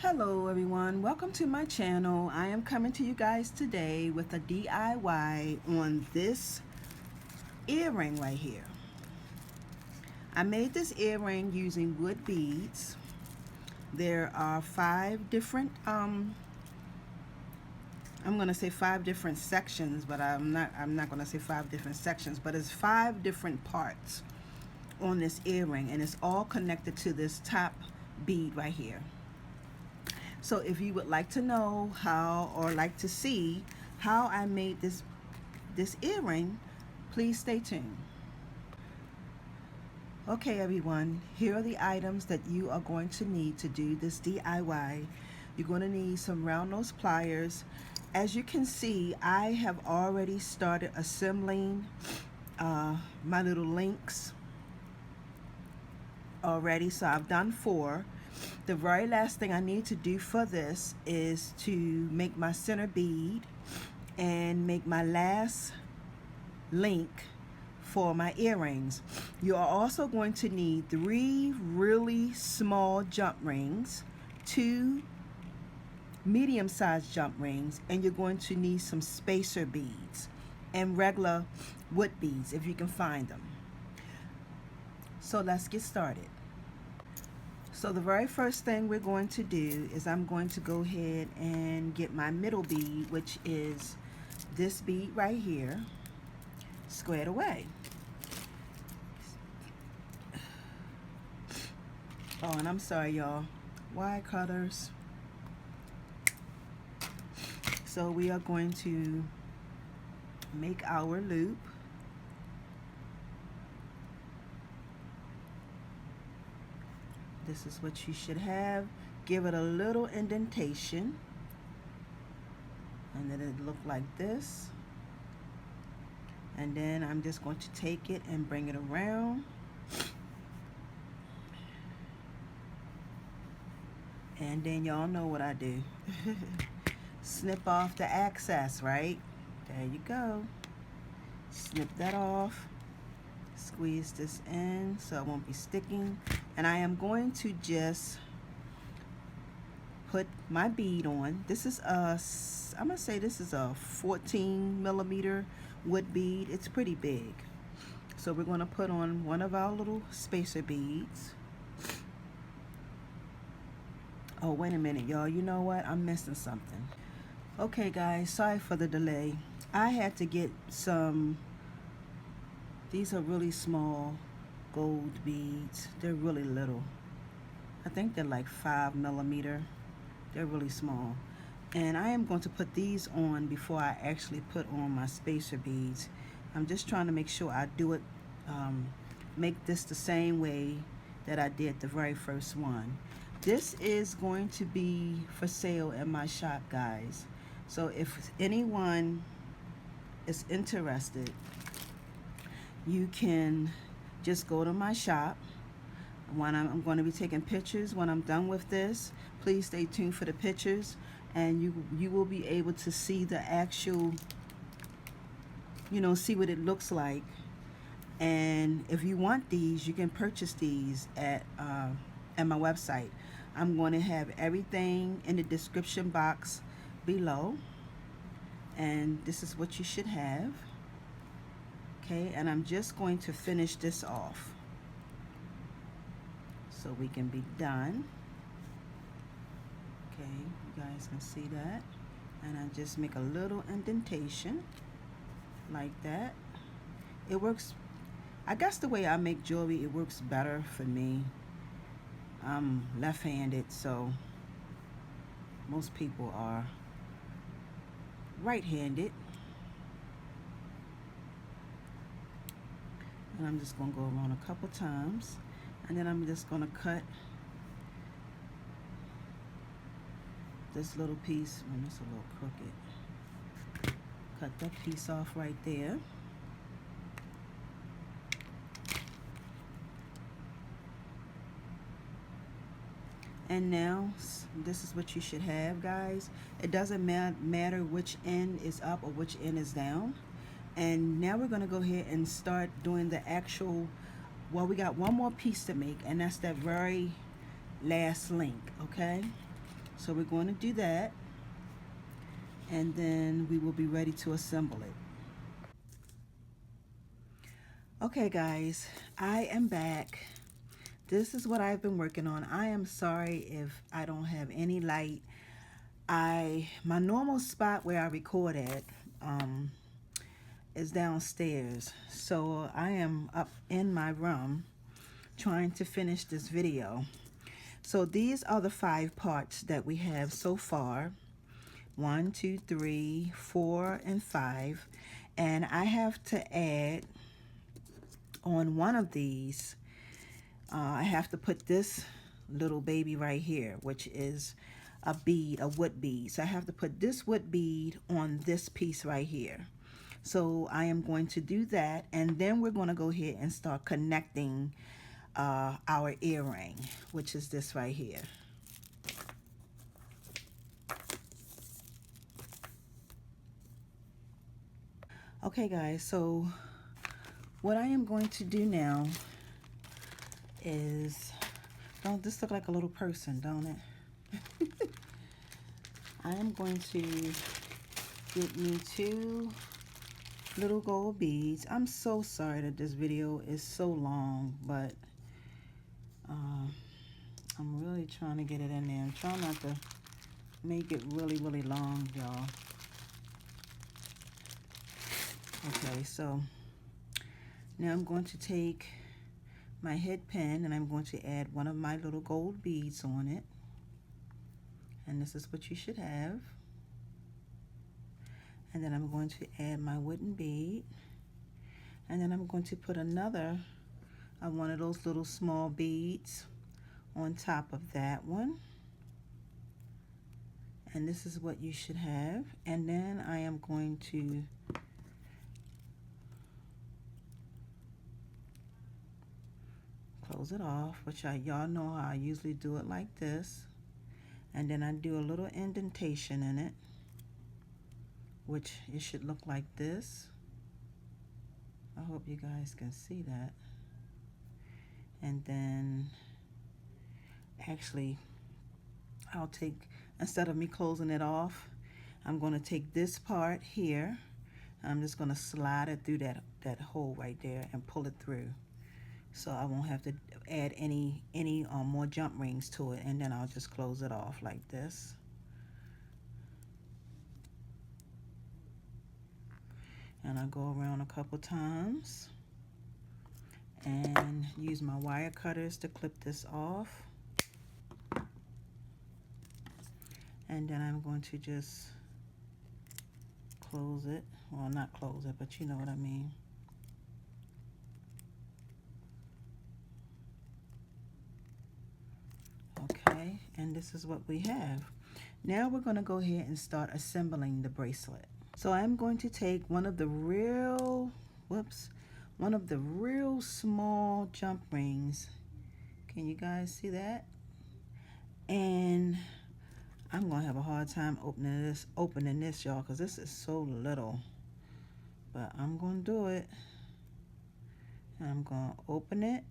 Hello everyone, welcome to my channel. I am coming to you guys today with a DIY on this earring right here. I made this earring using wood beads. There are five different I'm gonna say five different sections, but I'm not gonna say five different sections, but it's five different parts on this earring, and it's all connected to this top bead right here. So if you would like to know how, or like to see how I made this earring, please stay tuned. Okay everyone, here are the items that you are going to need to do this DIY. You're going to need some round nose pliers. As you can see, I have already started assembling my little links already, so I've done 4. The very last thing I need to do for this is to make my center bead and make my last link for my earrings. You are also going to need 3 really small jump rings, 2 medium-sized jump rings, and you're going to need some spacer beads and regular wood beads if you can find them. So let's get started. So the very first thing we're going to do is I'm going to go ahead and get my middle bead, which is this bead right here, squared away. Oh, and I'm sorry y'all, wire cutters. So we are going to make our loop. This is what you should have. Give it a little indentation, and then it look like this. And then I'm just going to take it and bring it around. And then y'all know what I do. Snip off the excess, right? There you go. Snip that off. Squeeze this in so it won't be sticking, and I am going to just put my bead on. This is I'm gonna say this is a 14mm wood bead. It's pretty big. So we're going to put on one of our little spacer beads. Oh, wait a minute y'all, you know what, I'm missing something. Okay guys, sorry for the delay. I had to get some, these are really small gold beads. They're really little. I think they're like 5mm. They're really small. And I am going to put these on before I actually put on my spacer beads. I'm just trying to make sure I do it, make this the same way that I did the very first one. This is going to be for sale in my shop, guys. So if anyone is interested, you can just go to my shop. When I'm going to be taking pictures when I'm done with this. Please stay tuned for the pictures, and you will be able to see the actual, see what it looks like. And if you want these, you can purchase these at my website. I'm going to have everything in the description box below, and this is what you should have. Okay, and I'm just going to finish this off so we can be done. Okay, you guys can see that. And I just make a little indentation like that. It works, I guess the way I make jewelry, it works better for me. I'm left-handed, so most people are right-handed. And I'm just going to go around a couple times, and then I'm just going to cut this little piece. It's a little crooked. Cut that piece off right there. And now this is what you should have, guys. It doesn't matter which end is up or which end is down. And now we're going to go ahead and start doing the actual, well, we got one more piece to make, and that's that very last link. Okay, So we're going to do that, and then we will be ready to assemble it. Okay guys, I am back. This is what I've been working on. I am sorry if I don't have any light. My normal spot where I record at is downstairs. So I am up in my room trying to finish this video. So these are the 5 parts that we have so far. 1, 2, 3, 4, and 5. And I have to add on one of these, I have to put this little baby right here, which is a bead, a wood bead. So I have to put this wood bead on this piece right here. So I am going to do that, and then we're going to go ahead and start connecting our earring, which is this right here. Okay guys, so what I am going to do now is, don't this look like a little person, don't it? I am going to get me 2 little gold beads. I'm so sorry that this video is so long, but I'm really trying to get it in there. I'm trying not to make it really, really long, y'all. Okay, so now I'm going to take my head pin and I'm going to add one of my little gold beads on it. And this is what you should have. And then I'm going to add my wooden bead. And then I'm going to put another one of those little small beads on top of that one. And this is what you should have. And then I am going to close it off, which y'all know how I usually do it, like this. And then I do a little indentation in it, which it should look like this. I hope you guys can see that. And then actually I'll take, instead of me closing it off, I'm going to take this part here. I'm just going to slide it through that hole right there and pull it through, so I won't have to add any more jump rings to it. And then I'll just close it off like this. And I go around a couple times and use my wire cutters to clip this off. And then I'm going to just close it. Well, not close it, but you know what I mean. Okay, and this is what we have. Now we're going to go ahead and start assembling the bracelet. So I'm going to take one of the real small jump rings. Can you guys see that? And I'm gonna have a hard time opening this, y'all, because this is so little. But I'm gonna do it. And I'm gonna open it.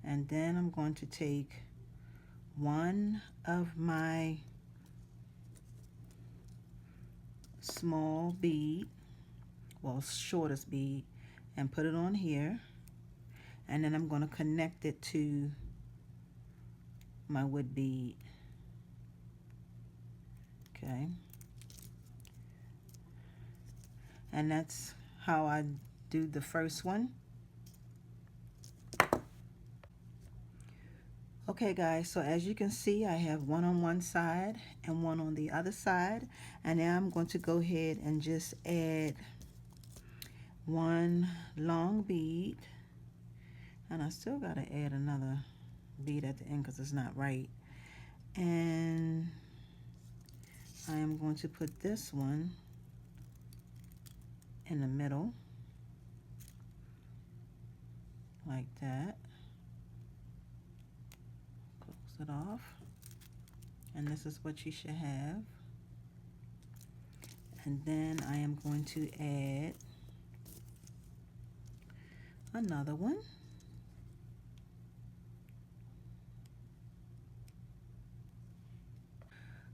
And then I'm going to take one of my small bead, well, shortest bead, and put it on here. And then I'm going to connect it to my wood bead. Okay. And that's how I do the first one. Okay guys, so as you can see, I have one on one side and one on the other side. And now I'm going to go ahead and just add one long bead. And I still got to add another bead at the end because it's not right. And I am going to put this one in the middle, like that. Close it off. And this is what you should have. And then I am going to add another one.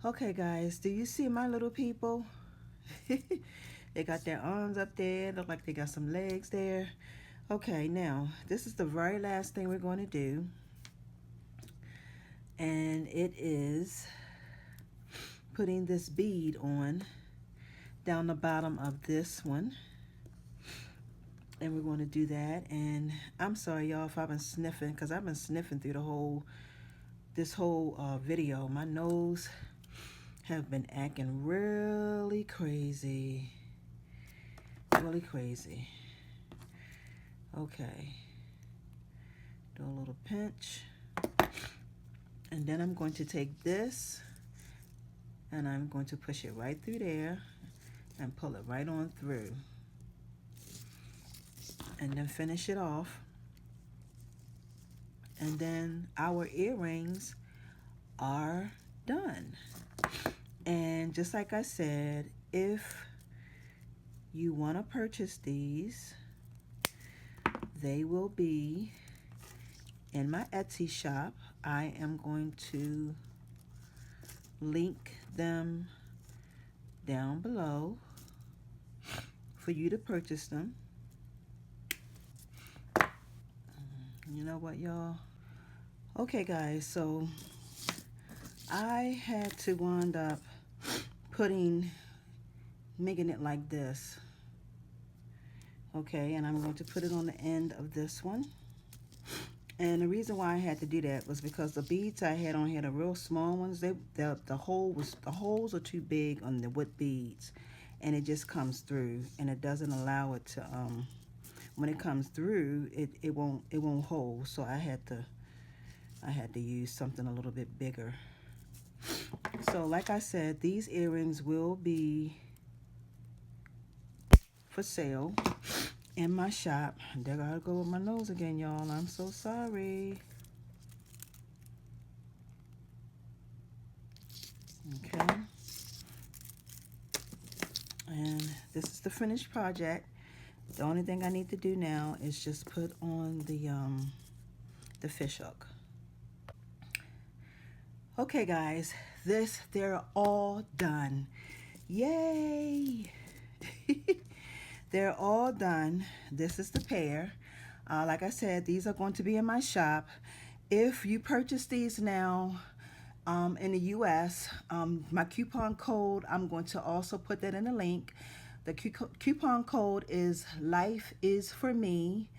Okay guys, do you see my little people? They got their arms up there, look like they got some legs there. Okay, now this is the very last thing we're going to do, and it is putting this bead on down the bottom of this one. And we're going to do that. And I'm sorry y'all if I've been sniffing, because I've been sniffing through this whole video. My nose have been acting really crazy. Really crazy. Okay. Do a little pinch. And then I'm going to take this and I'm going to push it right through there and pull it right on through. And then finish it off. And then our earrings are done. And just like I said, if you want to purchase these, they will be in my Etsy shop. I am going to link them down below for you to purchase them. You know what, y'all? Okay, guys, so I had to wind up making it like this. Okay, and I'm going to put it on the end of this one. And the reason why I had to do that was because the beads I had on here, the real small ones, the holes are too big on the wood beads, and it just comes through, and it doesn't allow it to when it comes through, it won't hold. So I had to use something a little bit bigger. So like I said, these earrings will be for sale in my shop. There gotta go with my nose again, y'all. I'm so sorry. Okay. And this is the finished project. The only thing I need to do now is just put on the fish hook. Okay, guys, they're all done. Yay! They're all done. This is the pair. Like I said, these are going to be in my shop. If you purchase these now in the US, my coupon code, I'm going to also put that in the link. The coupon code is Life is for Me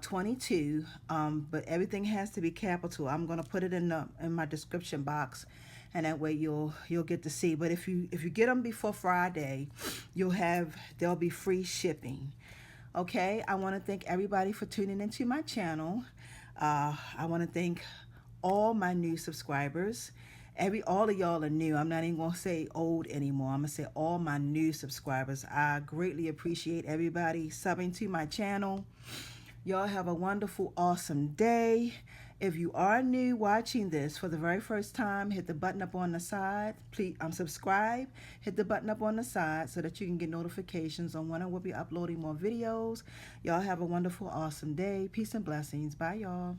22, but everything has to be capital. I'm going to put it in my description box, and that way you'll get to see. But if you get them before Friday, there'll be free shipping. Okay, I want to thank everybody for tuning into my channel. I want to thank all my new subscribers. All of y'all are new. I'm not even gonna say old anymore. I'm gonna say all my new subscribers. I greatly appreciate everybody subbing to my channel. Y'all have a wonderful, awesome day. If you are new watching this for the very first time, hit the button up on the side. Please subscribe. Hit the button up on the side so that you can get notifications on when I will be uploading more videos. Y'all have a wonderful, awesome day. Peace and blessings. Bye, y'all.